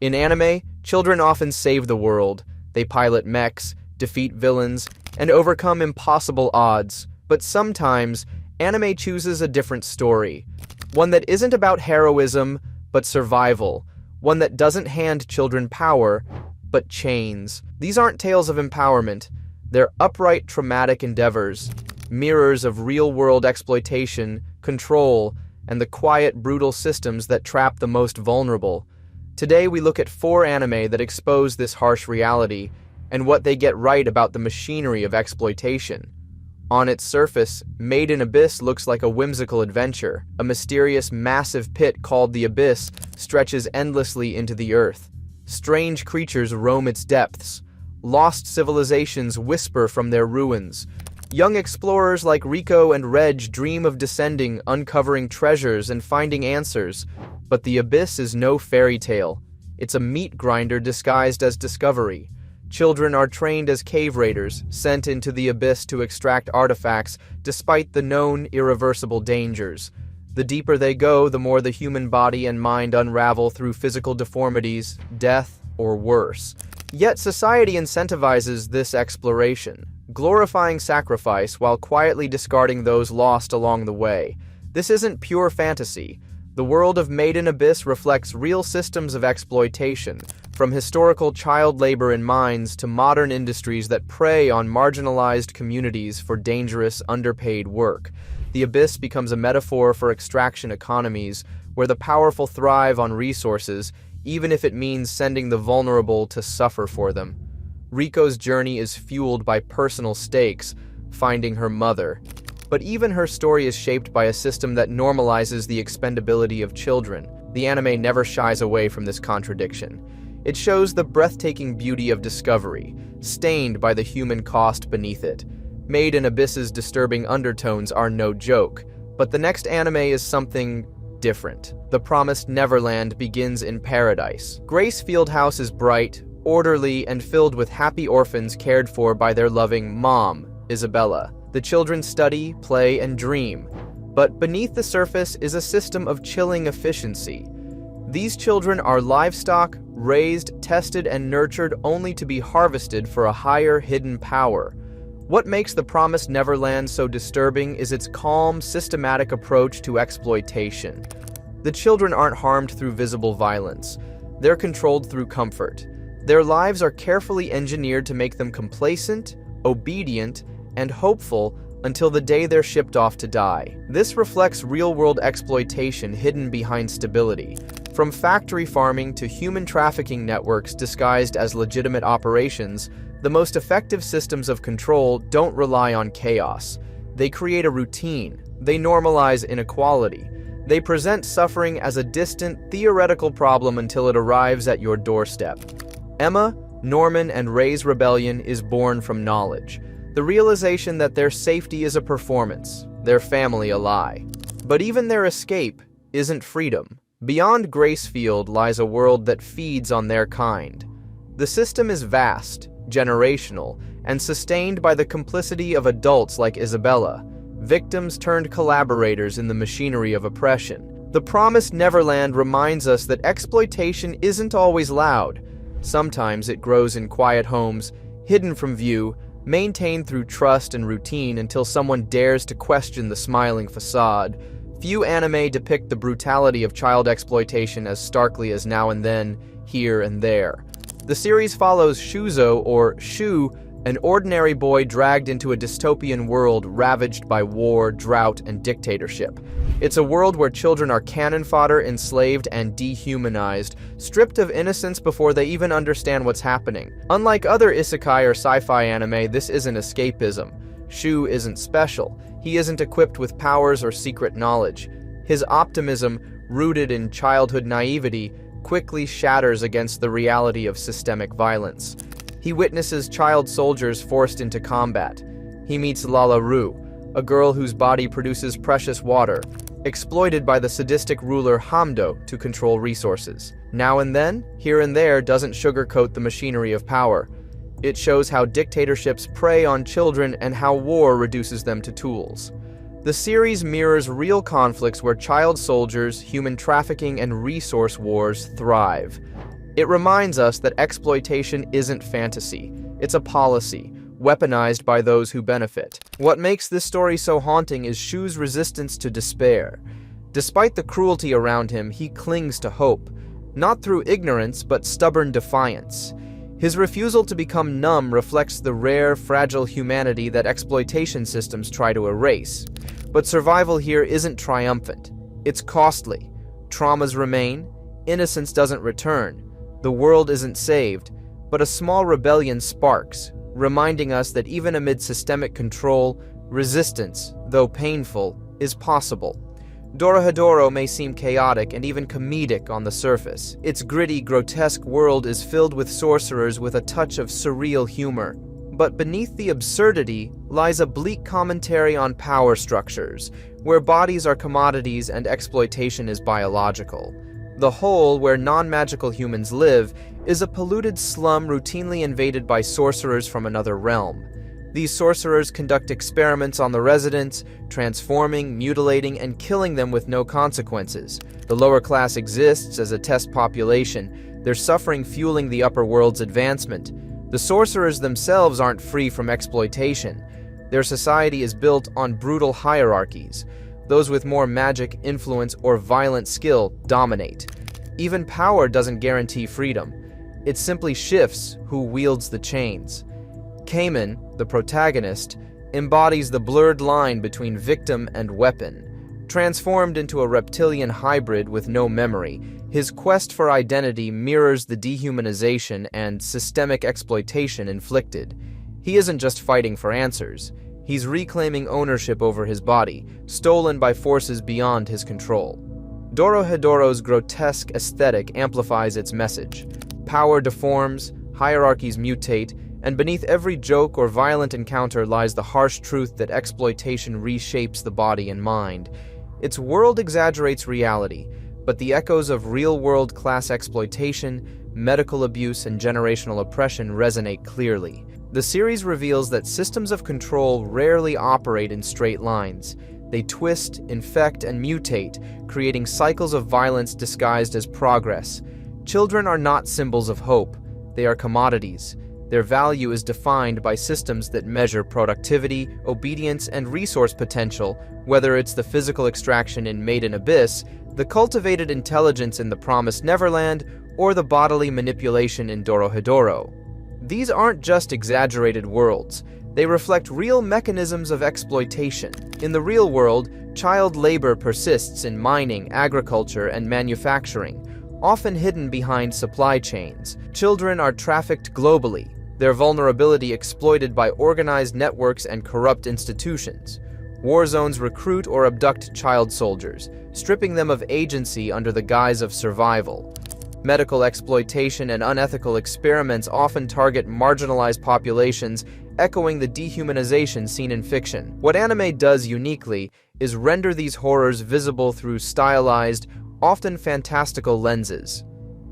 In anime, children often save the world. They pilot mechs, defeat villains, and overcome impossible odds. But sometimes, anime chooses a different story. One that isn't about heroism, but survival. One that doesn't hand children power, but chains. These aren't tales of empowerment. They're upright, traumatic endeavors, mirrors of real-world exploitation, control, and the quiet, brutal systems that trap the most vulnerable. Today we look at 4 anime that expose this harsh reality and what they get right about the machinery of exploitation. On its surface, Made in Abyss looks like a whimsical adventure. A mysterious, massive pit called the Abyss stretches endlessly into the earth. Strange creatures roam its depths. Lost civilizations whisper from their ruins. Young explorers like Rico and Reg dream of descending, uncovering treasures, and finding answers. But the Abyss is no fairy tale. It's a meat grinder disguised as discovery. Children are trained as cave raiders, sent into the Abyss to extract artifacts, despite the known irreversible dangers. The deeper they go, the more the human body and mind unravel through physical deformities, death, or worse. Yet society incentivizes this exploration, glorifying sacrifice while quietly discarding those lost along the way. This isn't pure fantasy. The world of Made in Abyss reflects real systems of exploitation, from historical child labor in mines to modern industries that prey on marginalized communities for dangerous, underpaid work. The Abyss becomes a metaphor for extraction economies, where the powerful thrive on resources, even if it means sending the vulnerable to suffer for them. Riko's journey is fueled by personal stakes, finding her mother. But even her story is shaped by a system that normalizes the expendability of children. The anime never shies away from this contradiction. It shows the breathtaking beauty of discovery, stained by the human cost beneath it. Made in Abyss's disturbing undertones are no joke, but the next anime is something different. The Promised Neverland begins in paradise. Grace Fieldhouse is bright, orderly, and filled with happy orphans cared for by their loving mom, Isabella. The children study, play, and dream. But beneath the surface is a system of chilling efficiency. These children are livestock, raised, tested, and nurtured only to be harvested for a higher hidden power. What makes The Promised Neverland so disturbing is its calm, systematic approach to exploitation. The children aren't harmed through visible violence. They're controlled through comfort. Their lives are carefully engineered to make them complacent, obedient, and hopeful until the day they're shipped off to die. This reflects real-world exploitation hidden behind stability. From factory farming to human trafficking networks disguised as legitimate operations, the most effective systems of control don't rely on chaos. They create a routine. They normalize inequality. They present suffering as a distant, theoretical problem until it arrives at your doorstep. Emma, Norman, and Ray's rebellion is born from knowledge. The realization that their safety is a performance, their family a lie. But even their escape isn't freedom. Beyond Gracefield lies a world that feeds on their kind. The system is vast, generational, and sustained by the complicity of adults like Isabella, victims turned collaborators in the machinery of oppression. The Promised Neverland reminds us that exploitation isn't always loud. Sometimes it grows in quiet homes, hidden from view, maintained through trust and routine until someone dares to question the smiling facade. Few anime depict the brutality of child exploitation as starkly as Now and Then, Here and There. The series follows Shuzo, or Shu, an ordinary boy dragged into a dystopian world ravaged by war, drought, and dictatorship. It's a world where children are cannon fodder, enslaved, and dehumanized, stripped of innocence before they even understand what's happening. Unlike other isekai or sci-fi anime, this isn't escapism. Shu isn't special. He isn't equipped with powers or secret knowledge. His optimism, rooted in childhood naivety, quickly shatters against the reality of systemic violence. He witnesses child soldiers forced into combat. He meets Lala Ru, a girl whose body produces precious water, exploited by the sadistic ruler Hamdo to control resources. Now and Then, Here and There doesn't sugarcoat the machinery of power. It shows how dictatorships prey on children and how war reduces them to tools. The series mirrors real conflicts where child soldiers, human trafficking, and resource wars thrive. It reminds us that exploitation isn't fantasy. It's a policy, weaponized by those who benefit. What makes this story so haunting is Shu's resistance to despair. Despite the cruelty around him, he clings to hope, not through ignorance but stubborn defiance. His refusal to become numb reflects the rare, fragile humanity that exploitation systems try to erase. But survival here isn't triumphant. It's costly. Traumas remain, innocence doesn't return, the world isn't saved, but a small rebellion sparks, reminding us that even amid systemic control, resistance, though painful, is possible. Dorohedoro may seem chaotic and even comedic on the surface. Its gritty, grotesque world is filled with sorcerers with a touch of surreal humor. But beneath the absurdity lies a bleak commentary on power structures, where bodies are commodities and exploitation is biological. The Hole, where non-magical humans live, is a polluted slum routinely invaded by sorcerers from another realm. These sorcerers conduct experiments on the residents, transforming, mutilating, and killing them with no consequences. The lower class exists as a test population, their suffering fueling the upper world's advancement. The sorcerers themselves aren't free from exploitation. Their society is built on brutal hierarchies. Those with more magic, influence, or violent skill dominate. Even power doesn't guarantee freedom. It simply shifts who wields the chains. Cayman, the protagonist, embodies the blurred line between victim and weapon. Transformed into a reptilian hybrid with no memory, his quest for identity mirrors the dehumanization and systemic exploitation inflicted. He isn't just fighting for answers. He's reclaiming ownership over his body, stolen by forces beyond his control. Dorohedoro's grotesque aesthetic amplifies its message. Power deforms, hierarchies mutate, and beneath every joke or violent encounter lies the harsh truth that exploitation reshapes the body and mind. Its world exaggerates reality, but the echoes of real-world class exploitation, medical abuse, and generational oppression resonate clearly. The series reveals that systems of control rarely operate in straight lines. They twist, infect, and mutate, creating cycles of violence disguised as progress. Children are not symbols of hope. They are commodities. Their value is defined by systems that measure productivity, obedience, and resource potential, whether it's the physical extraction in Maiden Abyss, the cultivated intelligence in the Promised Neverland, or the bodily manipulation in Dorohedoro. These aren't just exaggerated worlds. They reflect real mechanisms of exploitation. In the real world, child labor persists in mining, agriculture, and manufacturing, often hidden behind supply chains. Children are trafficked globally, their vulnerability exploited by organized networks and corrupt institutions. War zones recruit or abduct child soldiers, stripping them of agency under the guise of survival. Medical exploitation and unethical experiments often target marginalized populations, echoing the dehumanization seen in fiction. What anime does uniquely is render these horrors visible through stylized, often fantastical lenses.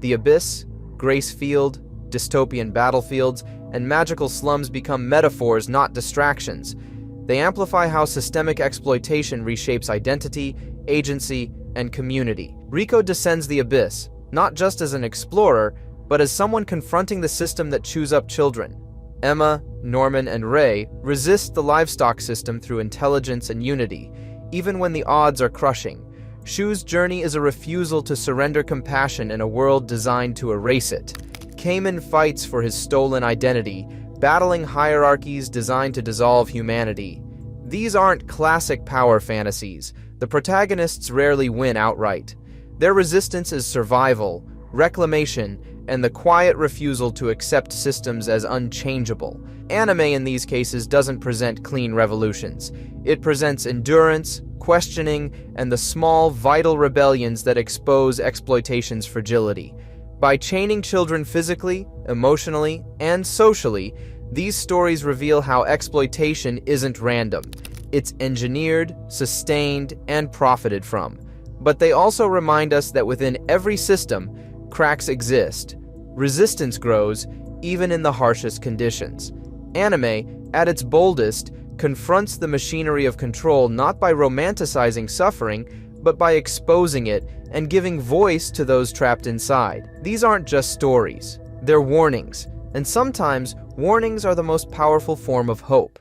The Abyss, Grace Field, dystopian battlefields, and magical slums become metaphors, not distractions. They amplify how systemic exploitation reshapes identity, agency, and community. Riko descends the Abyss, not just as an explorer, but as someone confronting the system that chews up children. Emma, Norman, and Ray resist the livestock system through intelligence and unity, even when the odds are crushing. Shu's journey is a refusal to surrender compassion in a world designed to erase it. Cayman fights for his stolen identity, battling hierarchies designed to dissolve humanity. These aren't classic power fantasies. The protagonists rarely win outright. Their resistance is survival, reclamation, and the quiet refusal to accept systems as unchangeable. Anime in these cases doesn't present clean revolutions. It presents endurance, questioning, and the small, vital rebellions that expose exploitation's fragility. By chaining children physically, emotionally, and socially, these stories reveal how exploitation isn't random. It's engineered, sustained, and profited from. But they also remind us that within every system, cracks exist. Resistance grows, even in the harshest conditions. Anime, at its boldest, confronts the machinery of control not by romanticizing suffering, but by exposing it and giving voice to those trapped inside. These aren't just stories, they're warnings, and sometimes warnings are the most powerful form of hope.